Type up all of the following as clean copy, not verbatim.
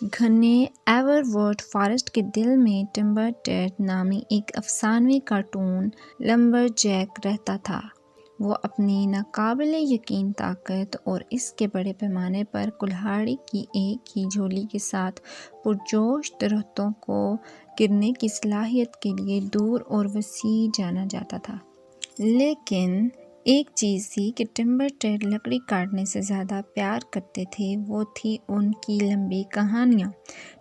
گھنے ایورورتھ فارسٹ کے دل میں ٹمبر ٹیڈ نامی ایک افسانوی کارٹون لمبر جیک رہتا تھا۔ وہ اپنی ناقابل یقین طاقت اور اس کے بڑے پیمانے پر کلہاڑی کی ایک ہی جھولی کے ساتھ پرجوش درختوں کو گرنے کی صلاحیت کے لیے دور اور وسیع جانا جاتا تھا۔ لیکن ایک چیز تھی کہ ٹمبر ٹیڈ لکڑی کاٹنے سے زیادہ پیار کرتے تھے، وہ تھی ان کی لمبی کہانیاں۔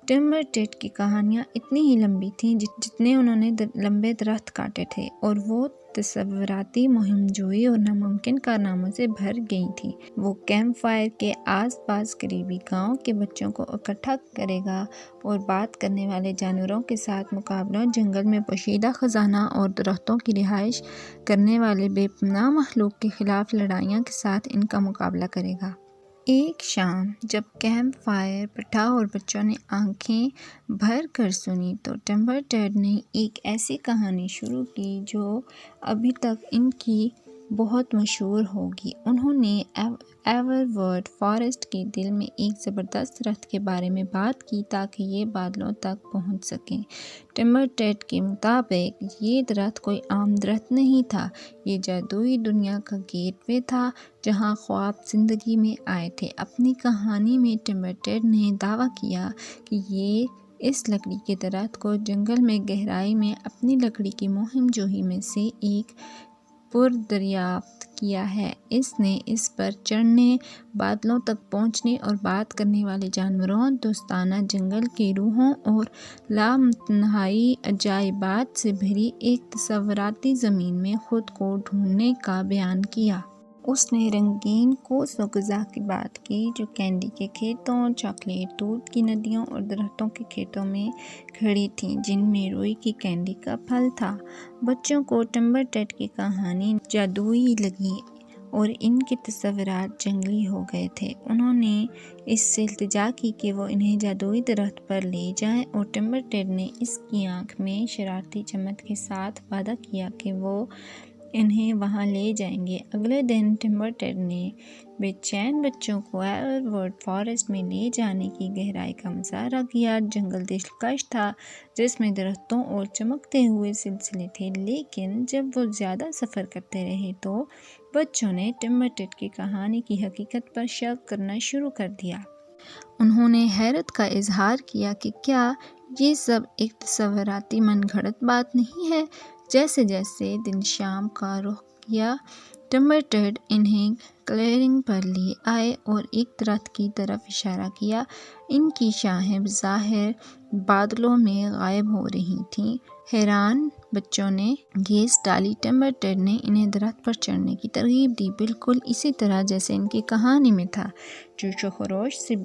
ٹمبر ٹیڈ کی کہانیاں اتنی ہی لمبی تھیں جتنے انہوں نے لمبے درخت کاٹے تھے، اور وہ تصوراتی مہم جوئی اور ناممکن کارناموں سے بھر گئی تھیں۔ وہ کیمپ فائر کے آس پاس قریبی گاؤں کے بچوں کو اکٹھا کرے گا اور بات کرنے والے جانوروں کے ساتھ مقابلوں، جنگل میں پوشیدہ خزانہ اور درختوں کی رہائش کرنے والے بے پناہ مخلوق کے خلاف لڑائیاں کے ساتھ ان کا مقابلہ کرے گا۔ ایک شام جب کیمپ فائر بٹھا اور بچوں نے آنکھیں بھر کر سنی تو ٹمبر ٹیڈ نے ایک ایسی کہانی شروع کی جو ابھی تک ان کی بہت مشہور ہوگی۔ انہوں نے ایورورتھ فارسٹ کے دل میں ایک زبردست درخت کے بارے میں بات کی تاکہ یہ بادلوں تک پہنچ سکے۔ ٹمبر ٹیڈ کے مطابق یہ درخت کوئی عام درخت نہیں تھا، یہ جادوئی دنیا کا گیٹ وے تھا جہاں خواب زندگی میں آئے تھے۔ اپنی کہانی میں ٹمبر ٹیڈ نے دعویٰ کیا کہ یہ اس لکڑی کے درخت کو جنگل میں گہرائی میں اپنی لکڑی کی مہم جوئی میں سے ایک پردریافت کیا ہے۔ اس نے اس پر چڑھنے، بادلوں تک پہنچنے اور بات کرنے والے جانوروں، دوستانہ جنگل کی روحوں اور لامتناہی عجائبات سے بھری ایک تصوراتی زمین میں خود کو ڈھونڈنے کا بیان کیا۔ اس نے رنگین کوس و قزح کی بات کی جو کینڈی کے کھیتوں، چاکلیٹ دودھ کی ندیوں اور درختوں کے کھیتوں میں کھڑی تھیں جن میں روئی کی کینڈی کا پھل تھا۔ بچوں کو ٹمبر ٹیڈ کی کہانی جادوئی لگی اور ان کے تصورات جنگلی ہو گئے تھے۔ انہوں نے اس سے التجا کی کہ وہ انہیں جادوئی درخت پر لے جائیں، اور ٹمبر ٹیڈ نے اس کی آنکھ میں شرارتی چمک کے ساتھ وعدہ کیا کہ وہ انہیں وہاں لے جائیں گے۔ اگلے دن ٹمبر ٹیڈ نے بے چین بچوں کو ایورورتھ فارسٹ میں لے جانے کی گہرائی کا مظاہرہ کیا۔ جنگل دلکش تھا، جس میں درختوں اور چمکتے ہوئے سلسلے تھے، لیکن جب وہ زیادہ سفر کرتے رہے تو بچوں نے ٹمبر ٹیڈ کی کہانی کی حقیقت پر شک کرنا شروع کر دیا۔ انہوں نے حیرت کا اظہار کیا کہ کیا یہ سب ایک تصوراتی من گھڑت بات نہیں ہے۔ جیسے جیسے دن شام کا رخ کیا، ٹمبر ٹیڈ انہیں کلیئرنگ پر لے آئے اور ایک درخت کی طرف اشارہ کیا۔ ان کی شاخیں بظاہر بادلوں میں غائب ہو رہی تھیں۔ حیران بچوں نے گیس ڈالی۔ ٹمبر ٹیڈ نے انہیں درخت پر چڑھنے کی ترغیب دی، بالکل اسی طرح جیسے ان کی کہانی میں تھا۔ جوش و خروش سے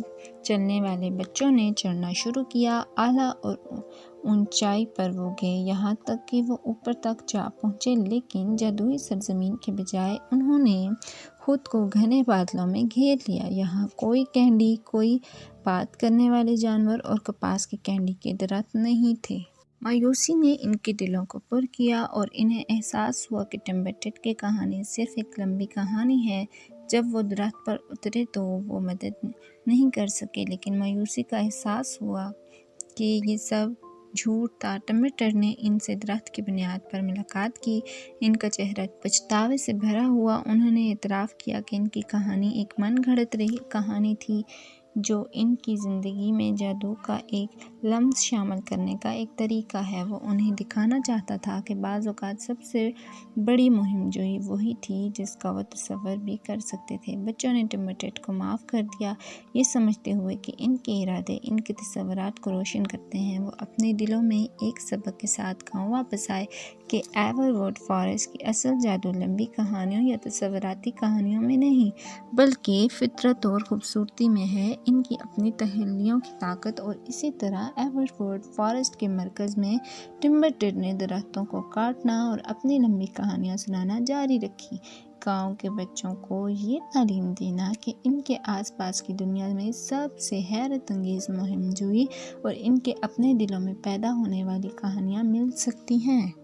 چلنے والے بچوں نے چڑھنا شروع کیا۔ اعلیٰ اور اونچائی پر وہ گئے، یہاں تک کہ وہ اوپر تک جا پہنچے، لیکن جادوئی سرزمین کے بجائے انہوں نے خود کو گھنے بادلوں میں گھیر لیا۔ یہاں کوئی کینڈی، کوئی بات کرنے والے جانور اور کپاس کے کینڈی کے درخت نہیں تھے۔ مایوسی نے ان کے دلوں کو پر کیا اور انہیں احساس ہوا کہ ٹمبر ٹیڈ کی کہانی صرف ایک لمبی کہانی ہے۔ جب وہ درخت پر اترے تو وہ مدد نہیں کر سکے، لیکن مایوسی کا احساس ہوا کہ یہ سب جھوٹ تھا۔ ٹمبر ٹیڈ نے ان سے درخت کی بنیاد پر ملاقات کی۔ ان کا چہرہ پچھتاوے سے بھرا ہوا۔ انہوں نے اعتراف کیا کہ ان کی کہانی ایک من گھڑت کہانی تھی جو ان کی زندگی میں جادو کا ایک لمس شامل کرنے کا ایک طریقہ ہے۔ وہ انہیں دکھانا چاہتا تھا کہ بعض اوقات سب سے بڑی مہم جوئی وہی تھی جس کا وہ تصور بھی کر سکتے تھے۔ بچوں نے ٹمبر ٹیڈ کو معاف کر دیا، یہ سمجھتے ہوئے کہ ان کے ارادے ان کے تصورات کو روشن کرتے ہیں۔ وہ اپنے دلوں میں ایک سبق کے ساتھ گاؤں واپس آئے کہ ایورورتھ فارسٹ کی اصل جادو لمبی کہانیوں یا تصوراتی کہانیوں میں نہیں، بلکہ فطرت اور خوبصورتی میں ہے، ان کی اپنی تخیلیوں کی طاقت۔ اور اسی طرح ایورورتھ فارسٹ کے مرکز میں ٹمبر ٹیڈ نے درختوں کو کاٹنا اور اپنی لمبی کہانیاں سنانا جاری رکھی، گاؤں کے بچوں کو یہ تعلیم دینا کہ ان کے آس پاس کی دنیا میں سب سے حیرت انگیز مہم جوئی اور ان کے اپنے دلوں میں پیدا ہونے والی کہانیاں مل سکتی ہیں۔